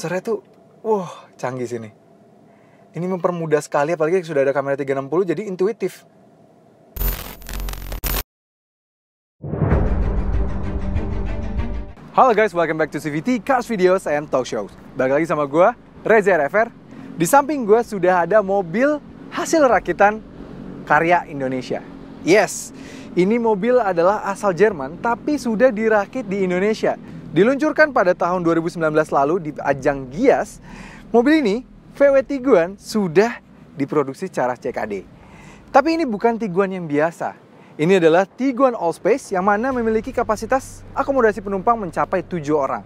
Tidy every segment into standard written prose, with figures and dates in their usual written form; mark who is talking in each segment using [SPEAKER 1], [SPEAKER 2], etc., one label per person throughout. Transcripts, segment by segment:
[SPEAKER 1] Sensornya tuh, canggih sini. Ini mempermudah sekali, apalagi sudah ada kamera 360, jadi intuitif. Halo guys, welcome back to CVT, Cars Videos and Talk Shows. Balik lagi sama gue, Reza RFR. Di samping gue sudah ada mobil hasil rakitan karya Indonesia. Yes, ini mobil adalah asal Jerman, tapi sudah dirakit di Indonesia. Diluncurkan pada tahun 2019 lalu di ajang Gias. Mobil ini, VW Tiguan, sudah diproduksi secara CKD. Tapi ini bukan Tiguan yang biasa. Ini adalah Tiguan Allspace yang mana memiliki kapasitas akomodasi penumpang mencapai 7 orang.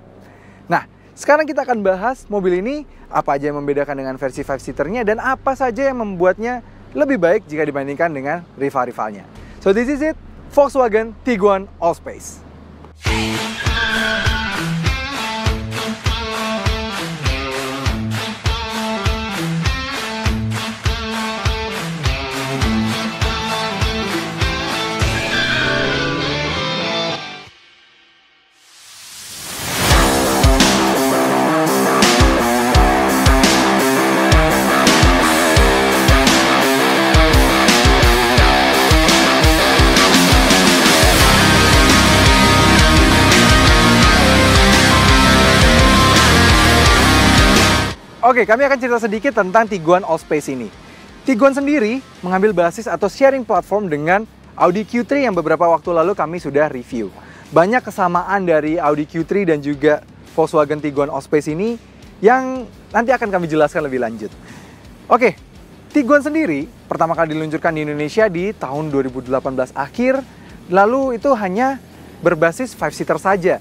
[SPEAKER 1] Nah, sekarang kita akan bahas mobil ini, apa aja yang membedakan dengan versi 5-seaternya dan apa saja yang membuatnya lebih baik jika dibandingkan dengan rival-rivalnya. So this is it, Volkswagen Tiguan Allspace. Oke, kami akan cerita sedikit tentang Tiguan Allspace ini. Tiguan sendiri mengambil basis atau sharing platform dengan Audi Q3 yang beberapa waktu lalu kami sudah review. Banyak kesamaan dari Audi Q3 dan juga Volkswagen Tiguan Allspace ini yang nanti akan kami jelaskan lebih lanjut. Oke, Tiguan sendiri pertama kali diluncurkan di Indonesia di tahun 2018 akhir, lalu itu hanya berbasis 5-seater saja.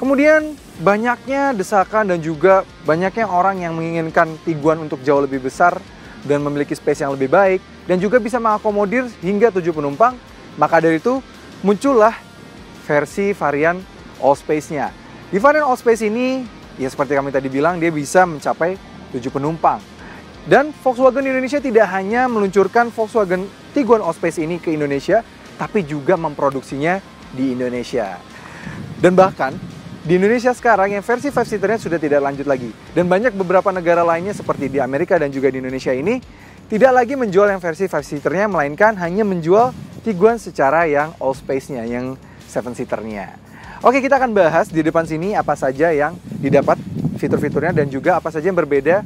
[SPEAKER 1] Kemudian banyaknya desakan dan juga banyaknya orang yang menginginkan Tiguan untuk jauh lebih besar dan memiliki space yang lebih baik dan juga bisa mengakomodir hingga 7 penumpang. Maka dari itu muncullah versi varian Allspace-nya. Di varian Allspace ini, ya seperti kami tadi bilang, dia bisa mencapai 7 penumpang. Dan Volkswagen Indonesia tidak hanya meluncurkan Volkswagen Tiguan Allspace ini ke Indonesia, tapi juga memproduksinya di Indonesia. Dan bahkan di Indonesia sekarang yang versi 5-seaternya sudah tidak lanjut lagi. Dan banyak beberapa negara lainnya seperti di Amerika dan juga di Indonesia ini tidak lagi menjual yang versi 5-seaternya, melainkan hanya menjual Tiguan secara yang Allspace-nya, yang 7-seaternya. Oke, kita akan bahas di depan sini apa saja yang didapat fitur-fiturnya dan juga apa saja yang berbeda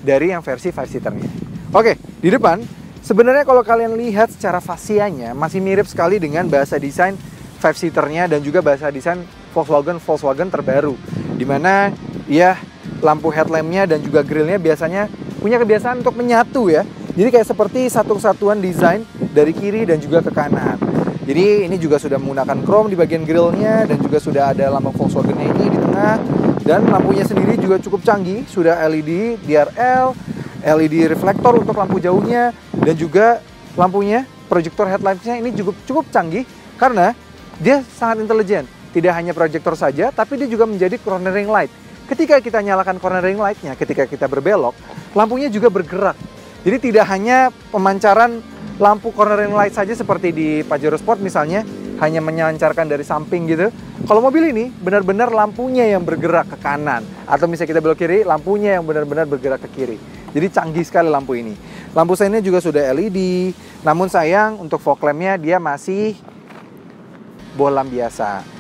[SPEAKER 1] dari yang versi 5-seaternya. Oke, di depan sebenarnya kalau kalian lihat secara fasianya masih mirip sekali dengan bahasa desain 5-seaternya dan juga bahasa desain Volkswagen terbaru, dimana ya lampu headlampnya dan juga grillnya biasanya punya kebiasaan untuk menyatu ya. Jadi kayak seperti satu kesatuan desain dari kiri dan juga ke kanan. Jadi ini juga sudah menggunakan chrome di bagian grillnya dan juga sudah ada lambang Volkswagen ini di tengah. Dan lampunya sendiri juga cukup canggih, sudah LED DRL, LED reflektor untuk lampu jauhnya dan juga lampunya proyektor headlampnya ini cukup canggih karena dia sangat intelijen. Tidak hanya proyektor saja, tapi dia juga menjadi cornering light. Ketika kita nyalakan cornering light-nya, ketika kita berbelok, lampunya juga bergerak. Jadi tidak hanya pemancaran lampu cornering light saja seperti di Pajero Sport misalnya, hanya menyancarkan dari samping gitu. Kalau mobil ini benar-benar lampunya yang bergerak ke kanan. Atau misalnya kita belok kiri, lampunya yang benar-benar bergerak ke kiri. Jadi canggih sekali lampu ini. Lampu seinnya juga sudah LED, namun sayang untuk fog lamp-nya dia masih bohlam biasa.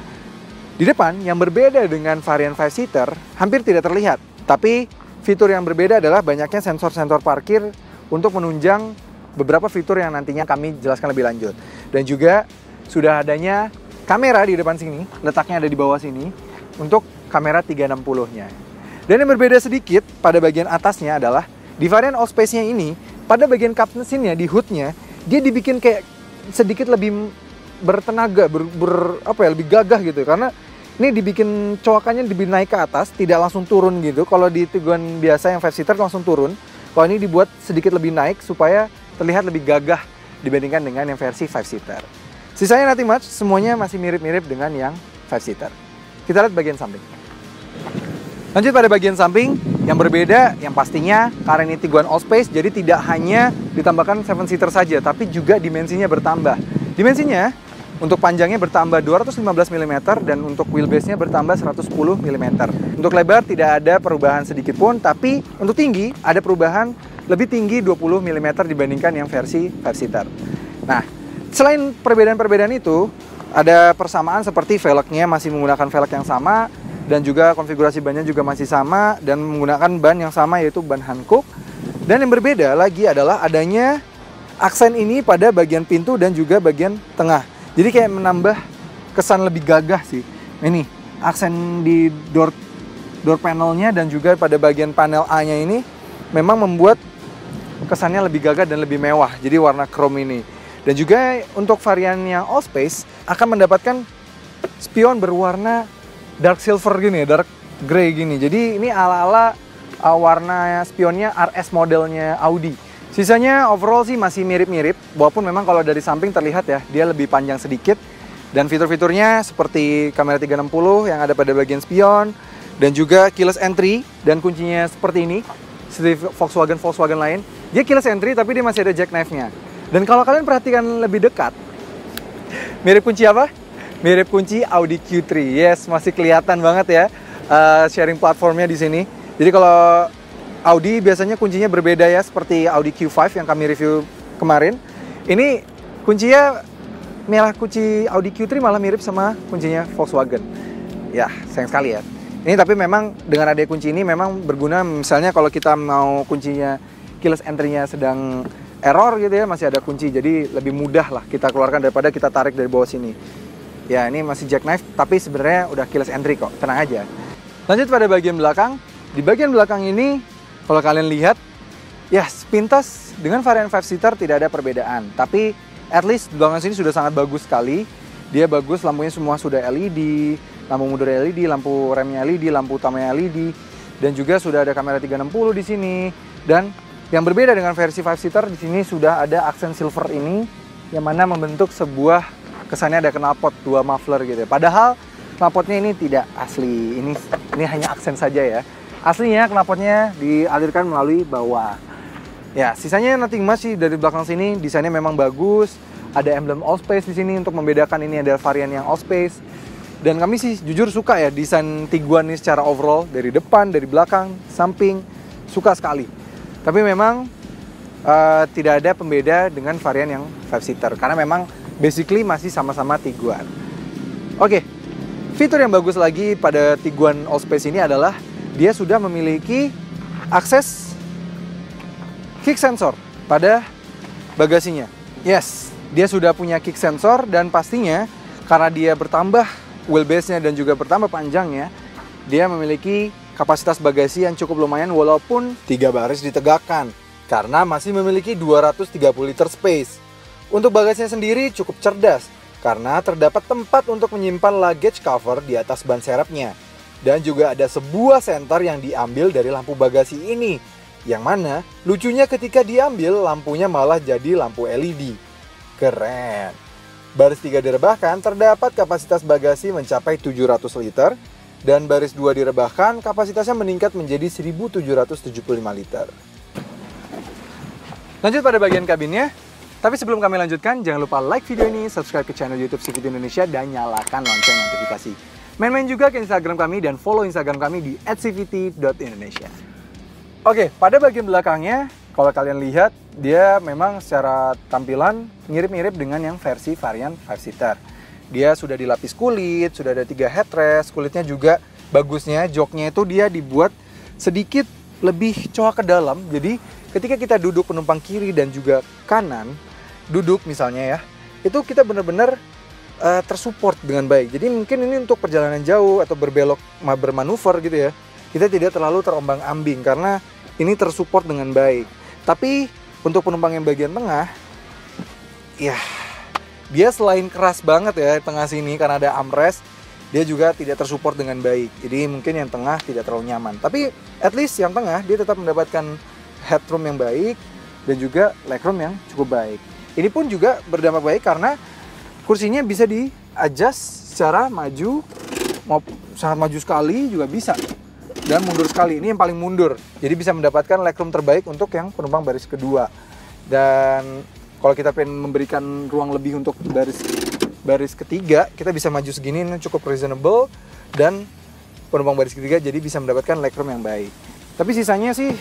[SPEAKER 1] Di depan, yang berbeda dengan varian 5-seater hampir tidak terlihat. Tapi fitur yang berbeda adalah banyaknya sensor-sensor parkir untuk menunjang beberapa fitur yang nantinya kami jelaskan lebih lanjut. Dan juga sudah adanya kamera di depan sini, letaknya ada di bawah sini, untuk kamera 360-nya. Dan yang berbeda sedikit pada bagian atasnya adalah, di varian Allspace-nya ini, pada bagian cup mesinnya, di hood-nya, dia dibikin kayak sedikit lebih bertenaga, lebih gagah gitu, karena ini dibikin coakannya lebih naik ke atas, tidak langsung turun gitu. Kalau di Tiguan biasa yang 5-seater langsung turun, kalau ini dibuat sedikit lebih naik supaya terlihat lebih gagah dibandingkan dengan yang versi 5-seater. Sisanya nothing much, semuanya masih mirip-mirip dengan yang 5-seater. Kita lihat bagian samping. Lanjut pada bagian samping, yang berbeda yang pastinya karena ini Tiguan Allspace, jadi tidak hanya ditambahkan 7-seater saja, tapi juga dimensinya bertambah. Dimensinya Untuk panjangnya bertambah 215 mm dan untuk wheelbase-nya bertambah 110 mm. Untuk lebar tidak ada perubahan sedikit pun, tapi untuk tinggi ada perubahan lebih tinggi 20 mm dibandingkan yang versi 5-seater. Nah, selain perbedaan-perbedaan itu, ada persamaan seperti velgnya masih menggunakan velg yang sama, dan juga konfigurasi bannya juga masih sama dan menggunakan ban yang sama, yaitu ban Hankook. Dan yang berbeda lagi adalah adanya aksen ini pada bagian pintu dan juga bagian tengah. Jadi kayak menambah kesan lebih gagah sih. Ini aksen di door panelnya dan juga pada bagian panel A-nya ini memang membuat kesannya lebih gagah dan lebih mewah. Jadi warna chrome ini. Dan juga untuk varian yang Allspace akan mendapatkan spion berwarna dark silver gini, dark grey gini. Jadi ini ala-ala warna spionnya RS modelnya Audi. Sisanya overall sih masih mirip-mirip, walaupun memang kalau dari samping terlihat ya, dia lebih panjang sedikit. Dan fitur-fiturnya seperti kamera 360 yang ada pada bagian spion, dan juga keyless entry, dan kuncinya seperti ini, seperti Volkswagen lain. Dia keyless entry tapi dia masih ada jackknife-nya. Dan kalau kalian perhatikan lebih dekat, mirip kunci apa? Mirip kunci Audi Q3. Yes, masih kelihatan banget ya sharing platformnya di sini. Jadi kalau Audi biasanya kuncinya berbeda ya, seperti Audi Q5 yang kami review kemarin. Ini kuncinya malah kunci Audi Q3 malah mirip sama kuncinya Volkswagen. Ya, sayang sekali ya. Ini tapi memang dengan adanya kunci ini memang berguna, misalnya kalau kita mau kuncinya keyless entry-nya sedang error gitu ya, masih ada kunci. Jadi lebih mudah lah kita keluarkan daripada kita tarik dari bawah sini. Ya, ini masih jackknife, tapi sebenarnya udah keyless entry kok, tenang aja. Lanjut pada bagian belakang. Di bagian belakang ini, kalau kalian lihat, ya sepintas dengan varian 5-seater tidak ada perbedaan. Tapi at least di belakang sini sudah sangat bagus sekali. Dia bagus, lampunya semua sudah LED, lampu mundur LED, lampu remnya LED, lampu utamanya LED. Dan juga sudah ada kamera 360 di sini. Dan yang berbeda dengan versi 5-seater, di sini sudah ada aksen silver ini, yang mana membentuk sebuah kesannya ada knalpot, 2 muffler gitu ya. Padahal knalpotnya ini tidak asli, ini hanya aksen saja ya. Aslinya knalpotnya dialirkan melalui bawah. Ya, sisanya nothing much sih dari belakang sini. Desainnya memang bagus. Ada emblem Allspace di sini untuk membedakan ini ada varian yang Allspace. Dan kami sih jujur suka ya desain Tiguan ini secara overall, dari depan, dari belakang, samping, suka sekali. Tapi memang tidak ada pembeda dengan varian yang 5-seater karena memang basically masih sama-sama Tiguan. Oke, fitur yang bagus lagi pada Tiguan Allspace ini adalah dia sudah memiliki akses kick sensor pada bagasinya. Yes, dia sudah punya kick sensor dan pastinya karena dia bertambah wheelbase-nya dan juga bertambah panjangnya, dia memiliki kapasitas bagasi yang cukup lumayan walaupun 3 baris ditegakkan karena masih memiliki 230 liter space. Untuk bagasinya sendiri cukup cerdas karena terdapat tempat untuk menyimpan luggage cover di atas ban serepnya. Dan juga ada sebuah senter yang diambil dari lampu bagasi ini. Yang mana lucunya ketika diambil lampunya malah jadi lampu LED. Keren. Baris 3 direbahkan terdapat kapasitas bagasi mencapai 700 liter. Dan baris 2 direbahkan kapasitasnya meningkat menjadi 1775 liter. Lanjut pada bagian kabinnya. Tapi sebelum kami lanjutkan, jangan lupa like video ini, subscribe ke channel YouTube CVT Indonesia, dan nyalakan lonceng notifikasi. Main-main juga ke Instagram kami dan follow Instagram kami di @cvt.indonesia. Oke, pada bagian belakangnya, kalau kalian lihat, dia memang secara tampilan mirip-mirip dengan yang versi varian 5-seater. Dia sudah dilapis kulit, sudah ada 3 headrest, kulitnya juga bagusnya, joknya itu dia dibuat sedikit lebih coak ke dalam. Jadi ketika kita duduk penumpang kiri dan juga kanan, duduk misalnya ya, itu kita benar-benar tersupport dengan baik. Jadi mungkin ini untuk perjalanan jauh atau berbelok, bermanuver gitu ya, kita tidak terlalu terombang-ambing karena ini tersupport dengan baik. Tapi untuk penumpang yang bagian tengah, ya dia selain keras banget ya tengah sini karena ada armrest, dia juga tidak tersupport dengan baik. Jadi mungkin yang tengah tidak terlalu nyaman. Tapi at least yang tengah dia tetap mendapatkan headroom yang baik dan juga legroom yang cukup baik. Ini pun juga berdampak baik karena kursinya bisa di-adjust secara maju, mau sangat maju sekali juga bisa, dan mundur sekali. Ini yang paling mundur, jadi bisa mendapatkan legroom terbaik untuk yang penumpang baris kedua. Dan kalau kita pengen memberikan ruang lebih untuk baris baris ketiga kita bisa maju segini, ini cukup reasonable, dan penumpang baris ketiga jadi bisa mendapatkan legroom yang baik. Tapi sisanya sih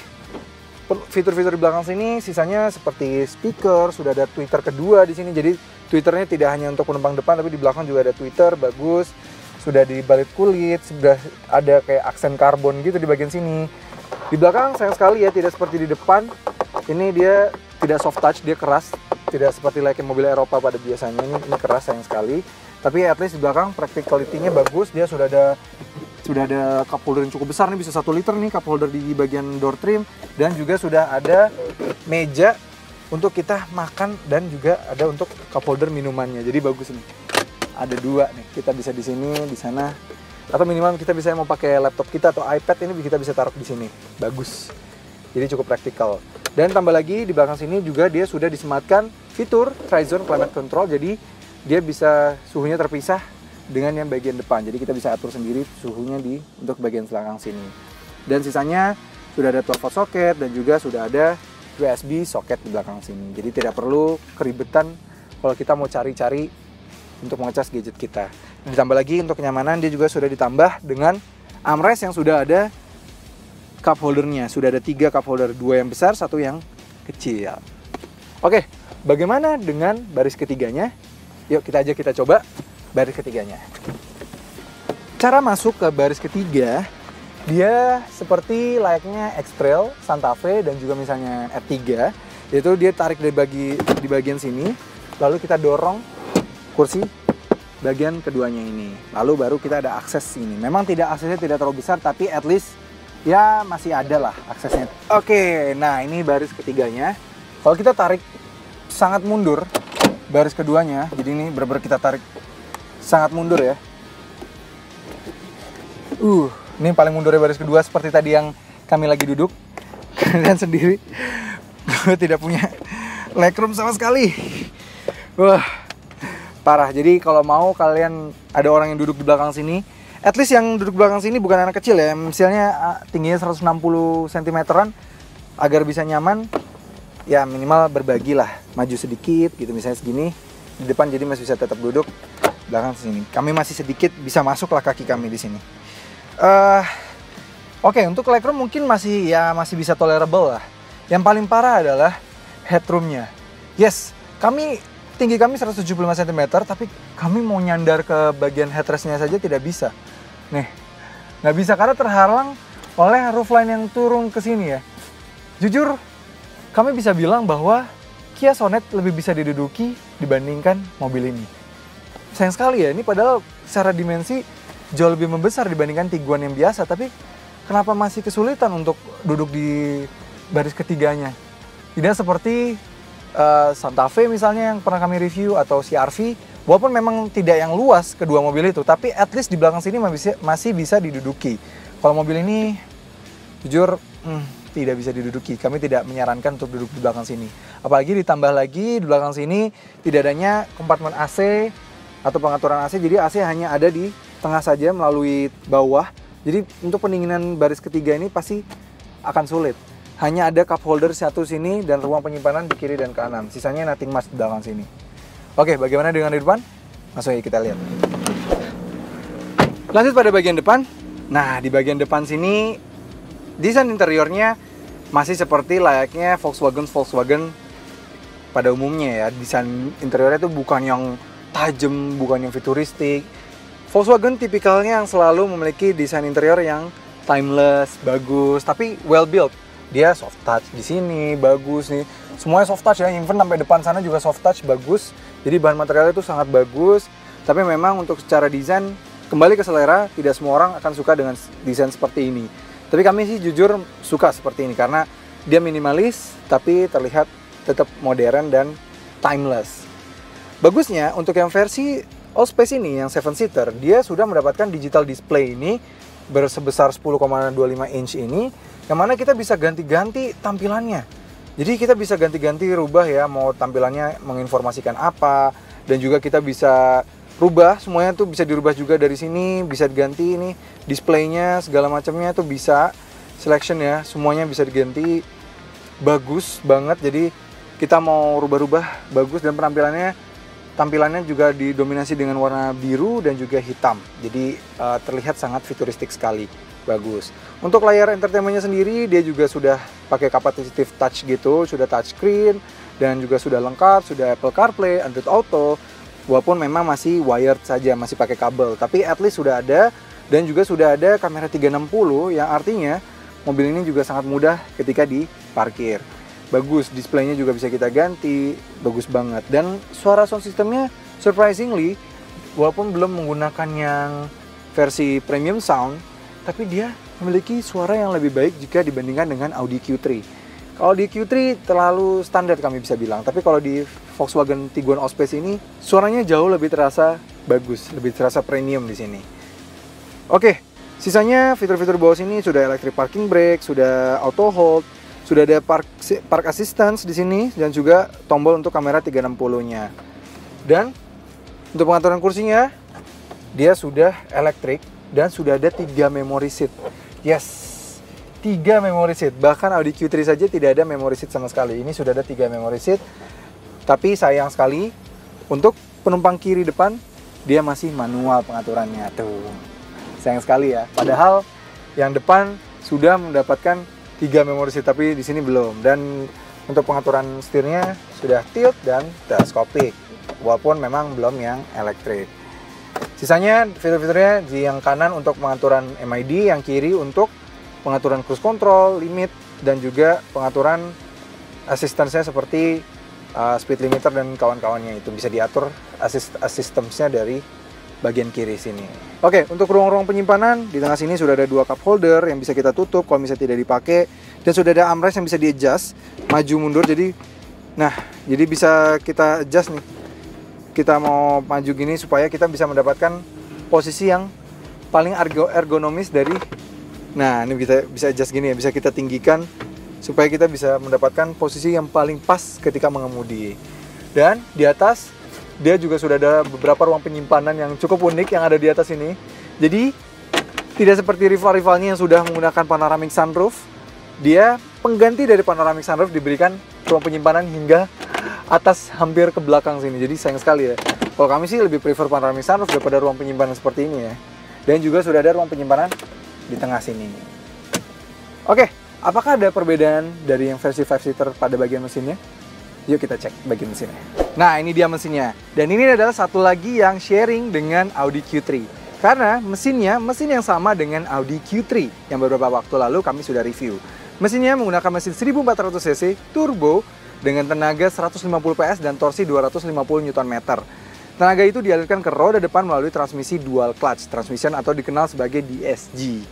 [SPEAKER 1] fitur-fitur di belakang sini sisanya seperti speaker, sudah ada tweeter kedua di sini. Jadi tweeternya tidak hanya untuk penumpang depan tapi di belakang juga ada tweeter, bagus. Sudah dibalut kulit, sudah ada kayak aksen karbon gitu di bagian sini. Di belakang sayang sekali ya, tidak seperti di depan. Ini dia tidak soft touch, dia keras. Tidak seperti layaknya mobil Eropa pada biasanya. Ini keras sayang sekali. Tapi at least di belakang practicality-nya bagus. Dia sudah ada cup holder yang cukup besar nih, bisa 1 liter nih cup holder di bagian door trim, dan juga sudah ada meja untuk kita makan dan juga ada untuk cup holder minumannya. Jadi bagus nih. Ada 2 nih, kita bisa di sini, di sana, atau minimal kita bisa mau pakai laptop kita atau iPad ini kita bisa taruh di sini. Bagus. Jadi cukup praktikal. Dan tambah lagi di belakang sini juga dia sudah disematkan fitur Tri-Zone Climate Control. Jadi dia bisa suhunya terpisah dengan yang bagian depan. Jadi kita bisa atur sendiri suhunya untuk bagian belakang sini. Dan sisanya sudah ada 12 volt socket dan juga sudah ada USB socket di belakang sini. Jadi tidak perlu keribetan kalau kita mau cari-cari untuk mengecas gadget kita. Ditambah lagi untuk kenyamanan dia juga sudah ditambah dengan armrest yang sudah ada cup holdernya. Sudah ada 3 cup holder, 2 yang besar, 1 yang kecil. Oke, bagaimana dengan baris ketiganya? Yuk kita coba baris ketiganya. Cara masuk ke baris ketiga, dia seperti layaknya X-Trail, Santa Fe, dan juga misalnya R3, yaitu dia tarik di bagian sini, lalu kita dorong kursi bagian keduanya ini, lalu baru kita ada akses ini. Memang aksesnya tidak terlalu besar, tapi at least ya masih ada lah aksesnya. Oke, nah ini baris ketiganya. Kalau kita tarik sangat mundur baris keduanya, jadi ini benar-benar kita tarik sangat mundur ya. Ini paling mundurnya baris kedua, seperti tadi yang kami lagi duduk. Kalian sendiri, gue tidak punya legroom sama sekali. Wah, parah. Jadi kalau mau kalian ada orang yang duduk di belakang sini, at least yang duduk di belakang sini bukan anak kecil ya, misalnya tingginya 160 cm-an, agar bisa nyaman, ya minimal berbagi lah, maju sedikit gitu, misalnya segini, di depan jadi masih bisa tetap duduk, belakang sini. Kami masih sedikit bisa masuk lah kaki kami di sini. Oke, untuk legroom mungkin masih bisa tolerable lah. Yang paling parah adalah headroomnya. Yes, tinggi kami 175 cm, tapi kami mau nyandar ke bagian headrestnya saja tidak bisa. Nih, nggak bisa karena terhalang oleh roofline yang turun ke sini ya. Jujur, kami bisa bilang bahwa Kia Sonet lebih bisa diduduki dibandingkan mobil ini. Sayang sekali ya, ini padahal secara dimensi jauh lebih membesar dibandingkan Tiguan yang biasa, tapi kenapa masih kesulitan untuk duduk di baris ketiganya? Tidak seperti Santa Fe misalnya yang pernah kami review, atau CR-V, walaupun memang tidak yang luas kedua mobil itu, tapi at least di belakang sini masih bisa diduduki. Kalau mobil ini jujur tidak bisa diduduki. Kami tidak menyarankan untuk duduk di belakang sini. Apalagi ditambah lagi di belakang sini tidak adanya kompartemen AC atau pengaturan AC, jadi AC hanya ada di tengah saja melalui bawah. Jadi untuk pendinginan baris ketiga ini pasti akan sulit. Hanya ada cup holder satu sini dan ruang penyimpanan di kiri dan kanan. Sisanya nothing much di belakang sini. Oke, bagaimana dengan di depan? Langsung aja kita lihat. Lanjut pada bagian depan. Nah, di bagian depan sini desain interiornya masih seperti layaknya Volkswagen pada umumnya ya. Desain interiornya itu bukan yang tajam, bukan yang futuristik. Volkswagen tipikalnya yang selalu memiliki desain interior yang timeless, bagus, tapi well built. Dia soft touch di sini, bagus nih. Semuanya soft touch ya, even sampai depan sana juga soft touch, bagus. Jadi bahan materialnya itu sangat bagus. Tapi memang untuk secara desain, kembali ke selera, tidak semua orang akan suka dengan desain seperti ini. Tapi kami sih jujur suka seperti ini, karena dia minimalis, tapi terlihat tetap modern dan timeless. Bagusnya, untuk yang versi Allspace ini, yang 7-seater, dia sudah mendapatkan digital display ini, bersebesar 10,25 inch ini, yang mana kita bisa ganti-ganti tampilannya. Jadi kita bisa ganti-ganti rubah ya, mau tampilannya menginformasikan apa, dan juga kita bisa rubah, semuanya tuh bisa dirubah juga dari sini, bisa diganti ini, displaynya, segala macamnya tuh bisa, selection ya, semuanya bisa diganti, bagus banget. Jadi kita mau rubah-rubah, bagus, dan penampilannya Tampilannya juga didominasi dengan warna biru dan juga hitam. Jadi terlihat sangat futuristik sekali. Bagus. Untuk layar entertainmentnya sendiri, dia juga sudah pakai kapasitif touch gitu, sudah touchscreen dan juga sudah lengkap, sudah Apple CarPlay, Android Auto. Walaupun memang masih wired saja, masih pakai kabel, tapi at least sudah ada. Dan juga sudah ada kamera 360 yang artinya mobil ini juga sangat mudah ketika diparkir. Bagus, displaynya juga bisa kita ganti, bagus banget. Dan suara sound systemnya surprisingly, walaupun belum menggunakan yang versi premium sound, tapi dia memiliki suara yang lebih baik jika dibandingkan dengan Audi Q3. Kalau di Q3 terlalu standar kami bisa bilang, tapi kalau di Volkswagen Tiguan Allspace ini suaranya jauh lebih terasa bagus, lebih terasa premium di sini. Oke, sisanya fitur-fitur bawah sini sudah electric parking brake, sudah auto hold, sudah ada park assistance di sini dan juga tombol untuk kamera 360-nya. Dan untuk pengaturan kursinya dia sudah elektrik dan sudah ada 3 memory seat. Yes. 3 memory seat, bahkan Audi Q3 saja tidak ada memory seat sama sekali. Ini sudah ada 3 memory seat. Tapi sayang sekali untuk penumpang kiri depan dia masih manual pengaturannya tuh. Sayang sekali ya. Padahal yang depan sudah mendapatkan 3 memory seat tapi di sini belum. Dan untuk pengaturan setirnya sudah tilt dan teleskopik. Walaupun memang belum yang elektrik. Sisanya fitur-fiturnya di yang kanan untuk pengaturan MID, yang kiri untuk pengaturan cruise control, limit, dan juga pengaturan asistensinya seperti speed limiter dan kawan-kawannya itu bisa diatur asistensinya dari bagian kiri sini. Oke, untuk ruang-ruang penyimpanan di tengah sini sudah ada 2 cup holder yang bisa kita tutup kalau misalnya tidak dipakai, dan sudah ada armrest yang bisa di adjust maju mundur. Jadi bisa kita adjust nih. Kita mau maju gini supaya kita bisa mendapatkan posisi yang paling ergonomis dari. Nah, ini bisa adjust gini ya, bisa kita tinggikan supaya kita bisa mendapatkan posisi yang paling pas ketika mengemudi. Dan di atas dia juga sudah ada beberapa ruang penyimpanan yang cukup unik yang ada di atas ini. Jadi tidak seperti rival-rivalnya yang sudah menggunakan panoramic sunroof. Dia pengganti dari panoramic sunroof, diberikan ruang penyimpanan hingga atas hampir ke belakang sini. Jadi sayang sekali ya. Kalau kami sih lebih prefer panoramic sunroof daripada ruang penyimpanan seperti ini ya. Dan juga sudah ada ruang penyimpanan di tengah sini. Oke, apakah ada perbedaan dari yang versi 5-seater pada bagian mesinnya? Yuk kita cek bagian mesinnya. Nah, ini dia mesinnya. Dan ini adalah satu lagi yang sharing dengan Audi Q3. Karena mesinnya mesin yang sama dengan Audi Q3 yang beberapa waktu lalu kami sudah review. Mesinnya menggunakan mesin 1400 cc turbo dengan tenaga 150 PS dan torsi 250 Nm. Tenaga itu dialirkan ke roda depan melalui transmisi dual clutch transmission atau dikenal sebagai DSG.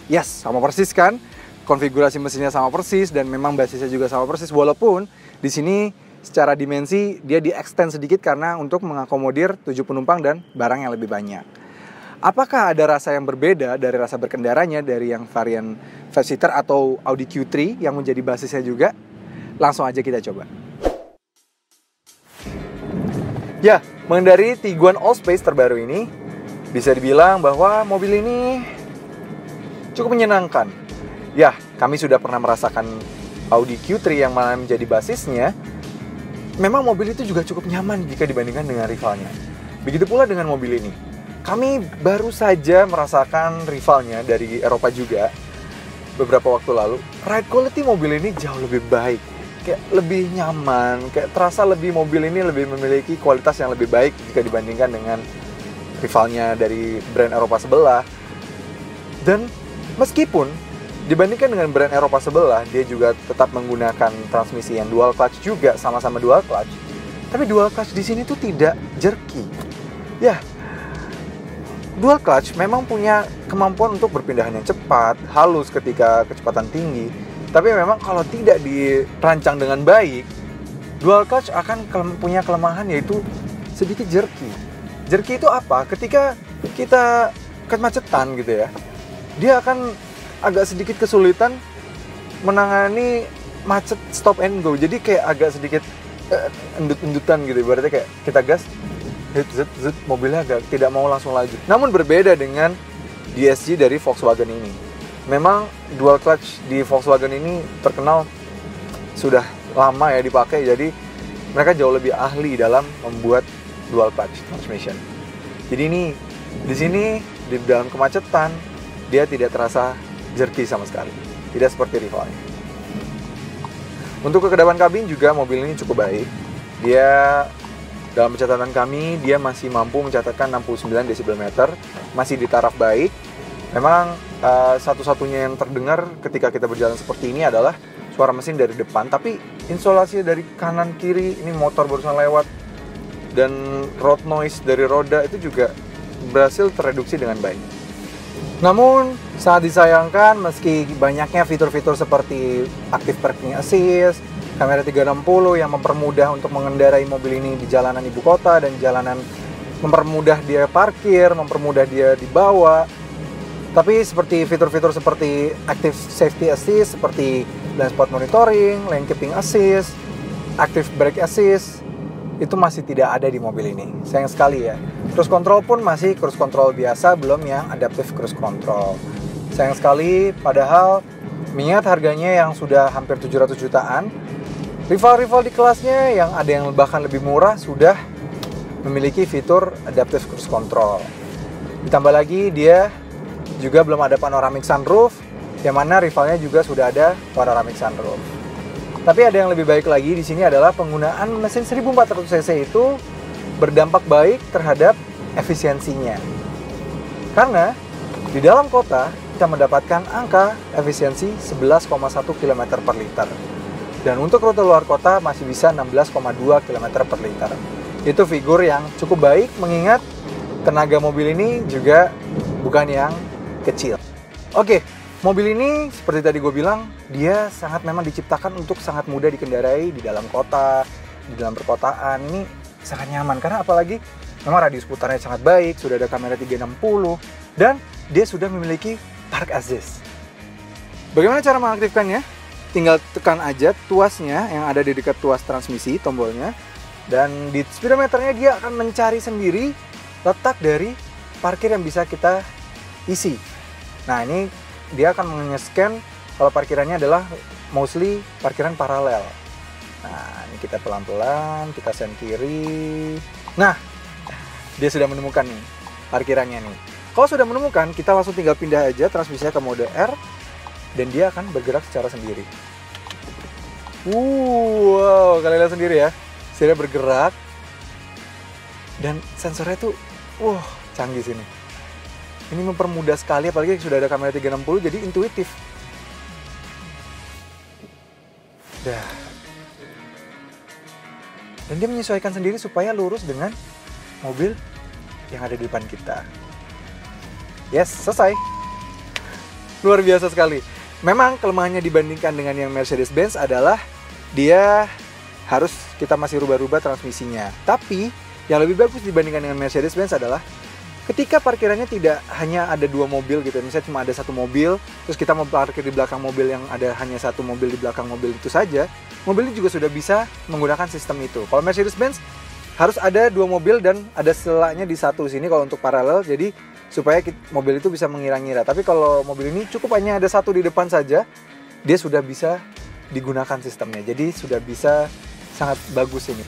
[SPEAKER 1] Yes, sama persis kan? Konfigurasi mesinnya sama persis dan memang basisnya juga sama persis, walaupun di sini secara dimensi dia di-extend sedikit karena untuk mengakomodir 7 penumpang dan barang yang lebih banyak. Apakah ada rasa yang berbeda dari rasa berkendaranya dari yang varian 5-seater atau Audi Q3 yang menjadi basisnya juga? Langsung aja kita coba. Ya, mengendari Tiguan Allspace terbaru ini, bisa dibilang bahwa mobil ini cukup menyenangkan. Ya, kami sudah pernah merasakan Audi Q3 yang mana menjadi basisnya. Memang mobil itu juga cukup nyaman jika dibandingkan dengan rivalnya. Begitu pula dengan mobil ini. Kami baru saja merasakan rivalnya dari Eropa juga beberapa waktu lalu. Ride quality mobil ini jauh lebih baik. Kayak lebih nyaman, kayak terasa mobil ini lebih memiliki kualitas yang lebih baik jika dibandingkan dengan rivalnya dari brand Eropa sebelah. Dan meskipun dibandingkan dengan brand Eropa sebelah, dia juga tetap menggunakan transmisi yang dual clutch juga, sama-sama dual clutch. Tapi dual clutch di sini tuh tidak jerky. Ya, dual clutch memang punya kemampuan untuk berpindahan yang cepat, halus ketika kecepatan tinggi. Tapi memang kalau tidak dirancang dengan baik, dual clutch akan punya kelemahan yaitu sedikit jerky. Jerky itu apa? Ketika kita kemacetan gitu ya, dia akan agak sedikit kesulitan menangani macet stop and go. Jadi kayak agak sedikit endut-endutan gitu. Berarti kayak kita gas, mobilnya agak tidak mau langsung laju. Namun berbeda dengan DSG dari Volkswagen ini. Memang dual clutch di Volkswagen ini terkenal sudah lama ya dipakai, jadi mereka jauh lebih ahli dalam membuat dual clutch transmission. Jadi ini di sini di dalam kemacetan dia tidak terasa jerky sama sekali, tidak seperti rivalnya. Untuk kekedapan kabin juga mobil ini cukup baik. Dia dalam pencatatan kami dia masih mampu mencatatkan 69 dB, masih di taraf baik. Memang satu-satunya yang terdengar ketika kita berjalan seperti ini adalah suara mesin dari depan, tapi insulasi dari kanan kiri, ini motor barusan lewat, dan road noise dari roda itu juga berhasil tereduksi dengan baik. Namun sangat disayangkan meski banyaknya fitur-fitur seperti active parking assist, kamera 360 yang mempermudah untuk mengendarai mobil ini di jalanan ibu kota dan jalanan, mempermudah dia parkir, mempermudah dia dibawa. Tapi seperti fitur-fitur seperti active safety assist, seperti blind spot monitoring, lane keeping assist, active brake assist, itu masih tidak ada di mobil ini. Sayang sekali ya. Cruise control pun masih cruise control biasa, belum yang adaptive cruise control. Sayang sekali, padahal mengingat harganya yang sudah hampir 700 jutaan, rival-rival di kelasnya yang ada yang bahkan lebih murah sudah memiliki fitur adaptive cruise control. Ditambah lagi dia juga belum ada panoramic sunroof, yang mana rivalnya juga sudah ada panoramic sunroof. Tapi ada yang lebih baik lagi di sini adalah penggunaan mesin 1400 cc itu berdampak baik terhadap efisiensinya. Karena di dalam kota kita mendapatkan angka efisiensi 11,1 km per liter. Dan untuk rute luar kota masih bisa 16,2 km per liter. Itu figur yang cukup baik mengingat tenaga mobil ini juga bukan yang kecil. Oke, mobil ini seperti tadi gue bilang, dia sangat memang diciptakan untuk sangat mudah dikendarai di dalam kota, di dalam perkotaan. Ini sangat nyaman karena apalagi memang radius putarnya sangat baik, sudah ada kamera 360 dan dia sudah memiliki park assist. Bagaimana cara mengaktifkannya? Tinggal tekan aja tuasnya yang ada di dekat tuas transmisi, tombolnya, dan di speedometernya dia akan mencari sendiri letak dari parkir yang bisa kita isi. Nah, ini dia akan nge-scan kalau parkirannya adalah mostly parkiran paralel. Nah, ini kita pelan-pelan, kita sen kiri. Nah, dia sudah menemukan nih parkirannya nih. Kalau sudah menemukan, kita langsung tinggal pindah aja transmisinya ke mode R dan dia akan bergerak secara sendiri. Wow, kalian lihat sendiri ya. Dia bergerak dan sensornya tuh canggih sini. Ini mempermudah sekali, apalagi sudah ada kamera 360, jadi intuitif. Dah. Dan dia menyesuaikan sendiri supaya lurus dengan mobil yang ada di depan kita. Yes, selesai. Luar biasa sekali. Memang kelemahannya dibandingkan dengan yang Mercedes-Benz adalah dia harus kita masih rubah-rubah transmisinya. Tapi yang lebih bagus dibandingkan dengan Mercedes-Benz adalah ketika parkirannya tidak hanya ada dua mobil gitu, misalnya cuma ada satu mobil, terus kita mau parkir di belakang mobil yang ada hanya satu mobil di belakang mobil itu saja, mobil ini juga sudah bisa menggunakan sistem itu. Kalau Mercedes-Benz harus ada dua mobil dan ada selanya di satu sini kalau untuk paralel, jadi supaya mobil itu bisa mengira-ngira. Tapi kalau mobil ini cukup hanya ada satu di depan saja, dia sudah bisa digunakan sistemnya, jadi sudah bisa sangat bagus ini.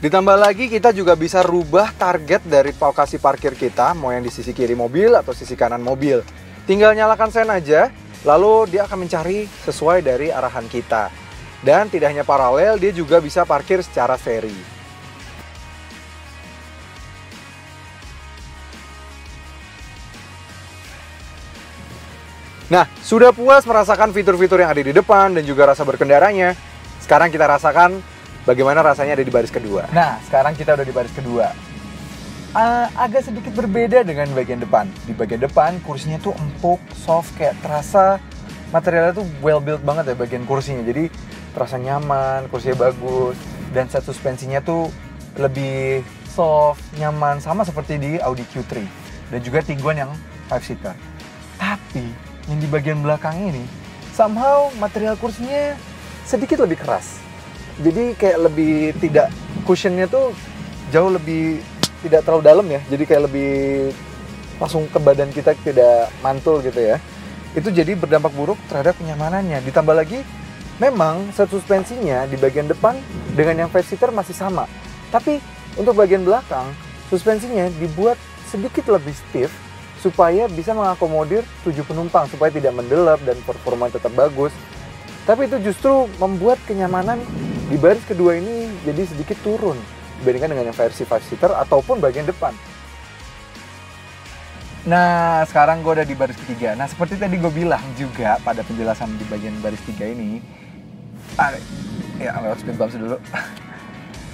[SPEAKER 1] Ditambah lagi kita juga bisa rubah target dari lokasi parkir kita, mau yang di sisi kiri mobil atau sisi kanan mobil. Tinggal nyalakan sen aja, lalu dia akan mencari sesuai dari arahan kita. Dan tidak hanya paralel, dia juga bisa parkir secara seri. Nah, sudah puas merasakan fitur-fitur yang ada di depan dan juga rasa berkendaranya. Sekarang kita rasakan bagaimana rasanya ada di baris kedua. Nah, sekarang kita udah di baris kedua. Agak sedikit berbeda dengan bagian depan. Di bagian depan kursinya tuh empuk, soft, kayak terasa materialnya tuh well built banget ya bagian kursinya. Jadi terasa nyaman, kursinya bagus, dan set suspensinya tuh lebih soft, nyaman, sama seperti di Audi Q3 dan juga Tiguan yang 5-seater. Tapi yang di bagian belakang ini somehow material kursinya sedikit lebih keras. Jadi kayak lebih tidak, cushionnya tuh jauh lebih tidak terlalu dalam ya. Jadi kayak lebih langsung ke badan kita, tidak mantul gitu ya. Itu jadi berdampak buruk terhadap kenyamanannya. Ditambah lagi memang set suspensinya di bagian depan dengan yang 5-seater masih sama. Tapi Untuk bagian belakang, suspensinya dibuat sedikit lebih stiff supaya bisa mengakomodir 7 penumpang, supaya tidak mendelap dan performa tetap bagus. Tapi itu justru membuat kenyamanan di baris kedua ini jadi sedikit turun dibandingkan dengan yang versi 5-seater ataupun bagian depan. Nah, sekarang gue udah di baris ketiga. Nah, seperti tadi gue bilang juga pada penjelasan di bagian baris 3 ini, lewat speed bumps dulu.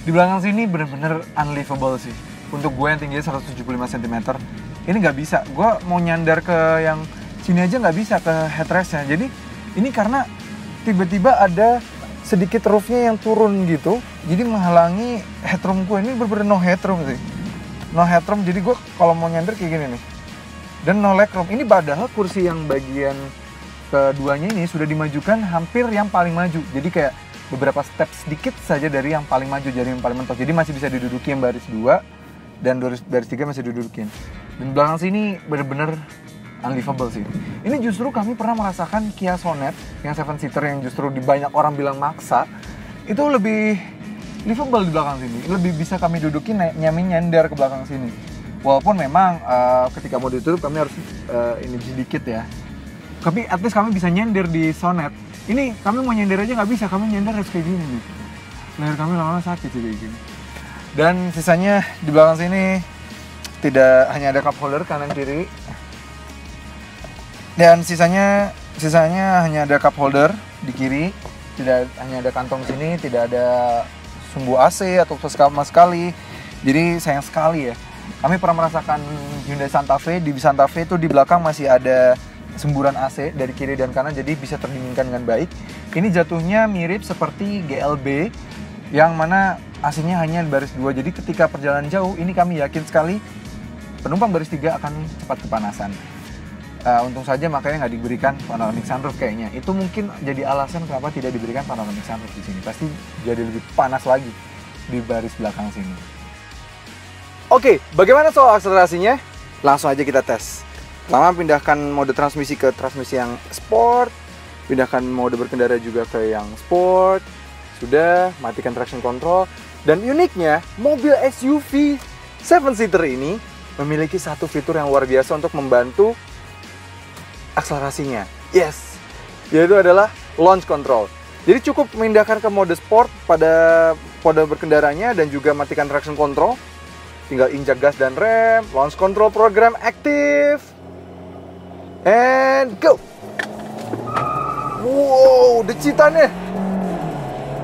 [SPEAKER 1] Di belakang sini bener-bener unlivable sih. Untuk gue yang tingginya 175 cm, ini nggak bisa. Gue mau nyandar ke yang sini aja nggak bisa, ke headrestnya. Jadi ini karena tiba-tiba ada sedikit roofnya yang turun gitu, jadi menghalangi headroom gue. Ini bener-bener no headroom sih. No headroom, jadi gue kalau mau nyandar kayak gini nih. Dan no legroom. Ini padahal kursi yang bagian keduanya ini sudah dimajukan hampir yang paling maju. Jadi kayak beberapa step sedikit saja dari yang paling maju, dari yang paling mentok. Jadi masih bisa diduduki yang baris 2 dan baris 3 masih didudukin. Dan belakang sini bener-bener unlivable sih. Ini justru kami pernah merasakan Kia Sonet yang 7-seater yang justru di banyak orang bilang maksa. Itu lebih livable di belakang sini. Lebih bisa kami dudukin nyamin nyender ke belakang sini. Walaupun memang ketika mau ditutup kami harus ini sedikit ya. Tapi at least kami bisa nyender di Sonet. Ini kami mau nyender aja nggak bisa, kami nyender harus kayak gini nih. Leher kami lama-lama sakit sih kayak gini. Dan sisanya di belakang sini tidak hanya ada cup holder kanan kiri. Dan sisanya hanya ada cup holder di kiri. Tidak hanya ada kantong sini, tidak ada sumbu AC atau sama sekali. Jadi sayang sekali ya. Kami pernah merasakan Hyundai Santa Fe. Di Santa Fe itu di belakang masih ada semburan AC dari kiri dan kanan, jadi bisa terdinginkan dengan baik. Ini jatuhnya mirip seperti GLB yang mana AC-nya hanya baris 2. Jadi ketika perjalanan jauh, ini kami yakin sekali penumpang baris 3 akan cepat kepanasan. Untung saja makanya nggak diberikan panoramic sunroof kayaknya. Itu mungkin jadi alasan kenapa tidak diberikan panoramic sunroof di sini. Pasti jadi lebih panas lagi di baris belakang sini. Oke, bagaimana soal akselerasinya? Langsung aja kita tes. Pertama, pindahkan mode transmisi ke transmisi yang sport. Pindahkan mode berkendara juga ke yang sport. Sudah, matikan traction control. Dan uniknya, mobil SUV 7-seater ini memiliki satu fitur yang luar biasa untuk membantu akselerasinya. Yes, yaitu adalah launch control. Jadi cukup memindahkan ke mode sport pada mode berkendaranya dan juga matikan traction control. Tinggal injak gas dan rem, launch control program aktif, and go. Wow, decitannya.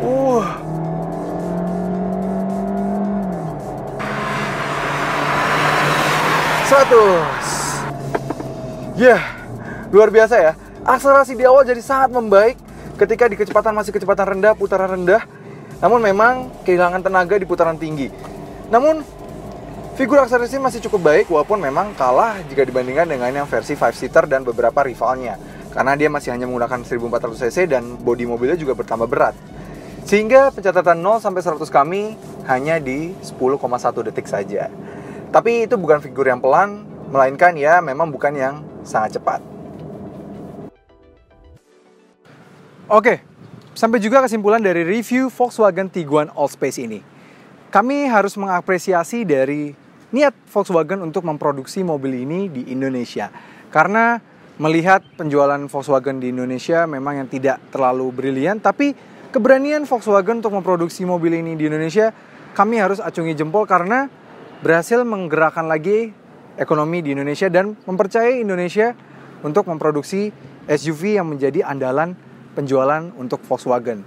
[SPEAKER 1] 100. Luar biasa ya. Akselerasi di awal jadi sangat membaik ketika di masih kecepatan rendah, putaran rendah. Namun memang kehilangan tenaga di putaran tinggi. Namun figur akselerasi masih cukup baik, walaupun memang kalah jika dibandingkan dengan yang versi 5-seater dan beberapa rivalnya. Karena dia masih hanya menggunakan 1400 cc dan bodi mobilnya juga bertambah berat. Sehingga pencatatan 0 sampai 100 kami hanya di 10,1 detik saja. Tapi itu bukan figur yang pelan, melainkan ya memang bukan yang sangat cepat. Oke, sampai juga kesimpulan dari review Volkswagen Tiguan Allspace ini. Kami harus mengapresiasi dari niat Volkswagen untuk memproduksi mobil ini di Indonesia. Karena melihat penjualan Volkswagen di Indonesia memang yang tidak terlalu brilian, tapi keberanian Volkswagen untuk memproduksi mobil ini di Indonesia, kami harus acungi jempol karena berhasil menggerakkan lagi ekonomi di Indonesia dan mempercayai Indonesia untuk memproduksi SUV yang menjadi andalan penjualan untuk Volkswagen.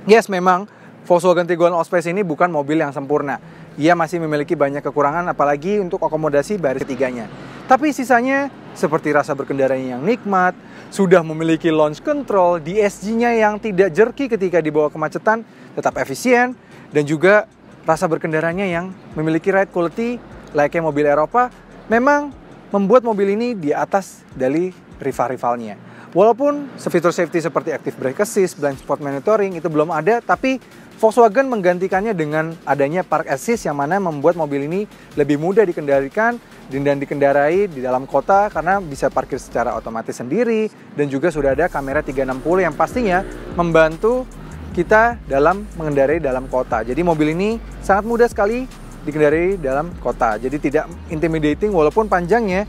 [SPEAKER 1] Yes, memang Volkswagen Tiguan Allspace ini bukan mobil yang sempurna. Ia masih memiliki banyak kekurangan, apalagi untuk akomodasi baris ketiganya. Tapi sisanya, seperti rasa berkendaranya yang nikmat, sudah memiliki launch control, DSG-nya yang tidak jerky ketika dibawa kemacetan, tetap efisien, dan juga rasa berkendaranya yang memiliki ride quality layaknya mobil Eropa, memang membuat mobil ini di atas dari rival-rivalnya. Walaupun fitur safety seperti active brake assist, blind spot monitoring itu belum ada, tapi Volkswagen menggantikannya dengan adanya park assist yang mana membuat mobil ini lebih mudah dikendalikan dan dikendarai di dalam kota karena bisa parkir secara otomatis sendiri, dan juga sudah ada kamera 360 yang pastinya membantu kita dalam mengendarai dalam kota. Jadi mobil ini sangat mudah sekali dikendarai dalam kota. Jadi tidak intimidating walaupun panjangnya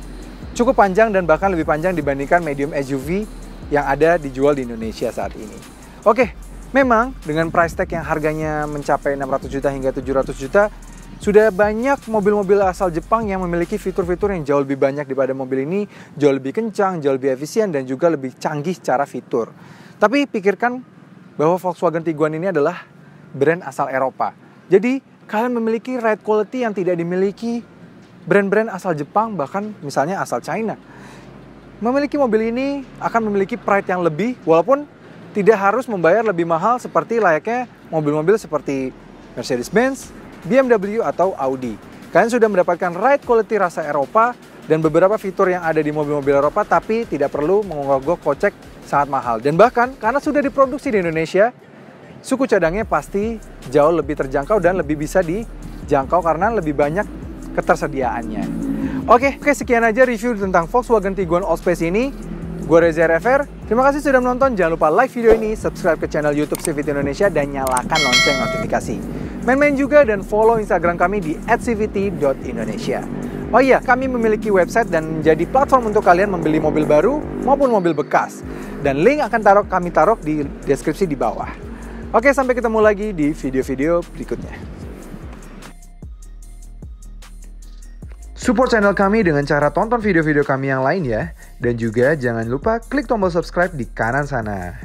[SPEAKER 1] cukup panjang dan bahkan lebih panjang dibandingkan medium SUV yang ada dijual di Indonesia saat ini. Oke, memang dengan price tag yang harganya mencapai 600 juta hingga 700 juta, sudah banyak mobil-mobil asal Jepang yang memiliki fitur-fitur yang jauh lebih banyak daripada mobil ini, jauh lebih kencang, jauh lebih efisien, dan juga lebih canggih secara fitur. Tapi pikirkan bahwa Volkswagen Tiguan ini adalah brand asal Eropa. Jadi, kalian memiliki ride quality yang tidak dimiliki brand-brand asal Jepang, bahkan misalnya asal China. Memiliki mobil ini akan memiliki pride yang lebih, walaupun tidak harus membayar lebih mahal seperti layaknya mobil-mobil seperti Mercedes-Benz, BMW atau Audi. Kalian sudah mendapatkan ride quality rasa Eropa dan beberapa fitur yang ada di mobil-mobil Eropa, tapi tidak perlu mengogoh kocek sangat mahal. Dan bahkan karena sudah diproduksi di Indonesia, suku cadangnya pasti jauh lebih terjangkau dan lebih bisa dijangkau karena lebih banyak ketersediaannya. Oke, sekian aja review tentang Volkswagen Tiguan Allspace ini. Gue Reza RFR, terima kasih sudah menonton. Jangan lupa like video ini, subscribe ke channel YouTube CVT Indonesia, dan nyalakan lonceng notifikasi. Main-main juga dan follow Instagram kami di @cvt.indonesia. Oh iya, kami memiliki website dan menjadi platform untuk kalian membeli mobil baru maupun mobil bekas. Dan link akan kami taruh di deskripsi di bawah. Oke, sampai ketemu lagi di video-video berikutnya. Support channel kami dengan cara tonton video-video kami yang lain ya. Dan juga jangan lupa klik tombol subscribe di kanan sana.